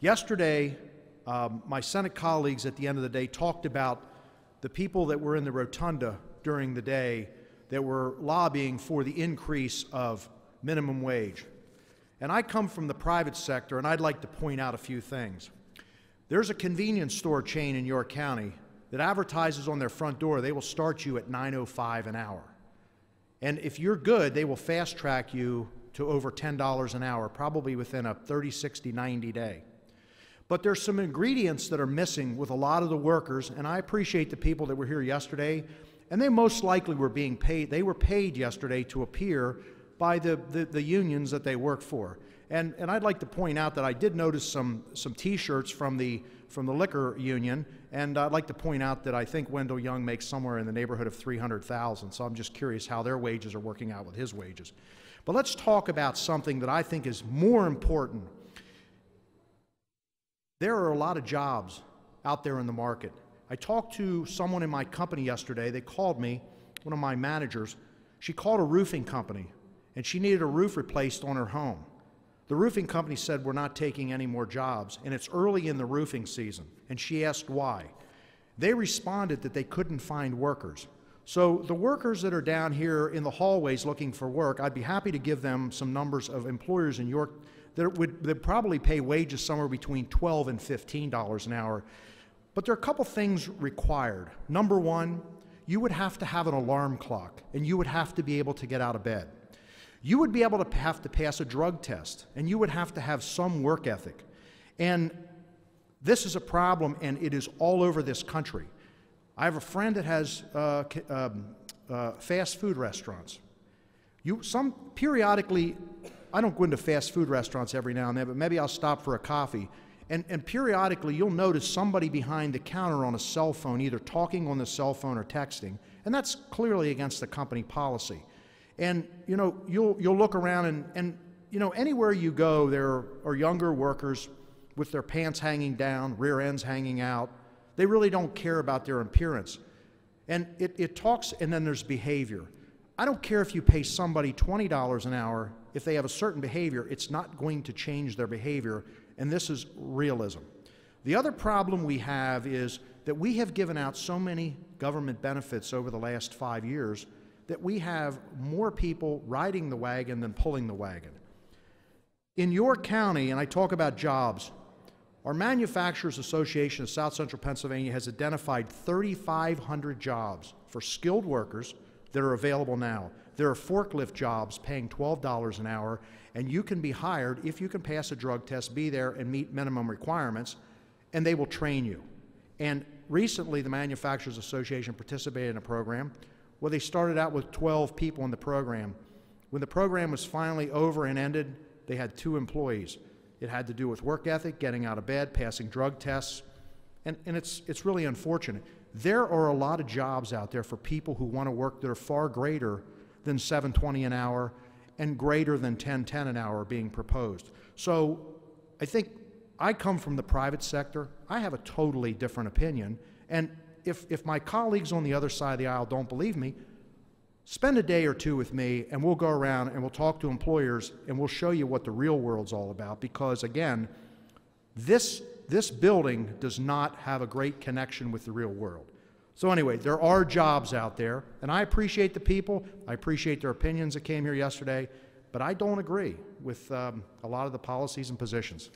Yesterday, my Senate colleagues at the end of the day talked about the people that were in the rotunda during the day that were lobbying for the increase of minimum wage. And I come from the private sector, and I'd like to point out a few things. There's a convenience store chain in York County that advertises on their front door they will start you at $9.05 an hour. And if you're good, they will fast track you to over $10 an hour, probably within a 30, 60, 90 day. But there's some ingredients that are missing with a lot of the workers, and I appreciate the people that were here yesterday, and they most likely were being paid. They were paid yesterday to appear by the unions that they work for. And I'd like to point out that I did notice some T-shirts from the liquor union, and I'd like to point out that I think Wendell Young makes somewhere in the neighborhood of $300,000, so I'm just curious how their wages are working out with his wages. But let's talk about something that I think is more important. There are a lot of jobs out there in the market. I talked to someone in my company yesterday. They called me, one of my managers. She called a roofing company, and she needed a roof replaced on her home. The roofing company said, we're not taking any more jobs, and it's early in the roofing season, and she asked why. They responded that they couldn't find workers. So the workers that are down here in the hallways looking for work, I'd be happy to give them some numbers of employers in York that would probably pay wages somewhere between $12 and $15 an hour. But there are a couple things required. Number one, you would have to have an alarm clock, and you would have to be able to get out of bed. You would be able to have to pass a drug test, and you would have to have some work ethic. And this is a problem, and it is all over this country. I have a friend that has fast food restaurants. Periodically, I don't go into fast food restaurants every now and then, but maybe I'll stop for a coffee. And periodically, you'll notice somebody behind the counter on a cell phone, either talking on the cell phone or texting, and that's clearly against the company policy. And you know, you'll look around, and you know, anywhere you go, there are younger workers with their pants hanging down, rear ends hanging out. They really don't care about their appearance. And it talks, and then there's behavior. I don't care if you pay somebody $20 an hour. If they have a certain behavior, it's not going to change their behavior, and this is realism. The other problem we have is that we have given out so many government benefits over the last 5 years that we have more people riding the wagon than pulling the wagon. In York County, and I talk about jobs, our Manufacturers Association of South Central Pennsylvania has identified 3,500 jobs for skilled workers that are available now. There are forklift jobs paying $12 an hour, and you can be hired if you can pass a drug test, be there, and meet minimum requirements, and they will train you. And recently, the Manufacturers Association participated in a program where they started out with 12 people in the program. When the program was finally over and ended, they had 2 employees. It had to do with work ethic, getting out of bed, passing drug tests, and it's really unfortunate. There are a lot of jobs out there for people who want to work that are far greater than $7.20 an hour and greater than $10.10 an hour being proposed. So I think I come from the private sector. I have a totally different opinion, and if my colleagues on the other side of the aisle don't believe me, spend a day or two with me, and we'll go around and we'll talk to employers, and we'll show you what the real world's all about, because again, this building does not have a great connection with the real world. So anyway, there are jobs out there, and I appreciate the people, I appreciate their opinions that came here yesterday, but I don't agree with a lot of the policies and positions.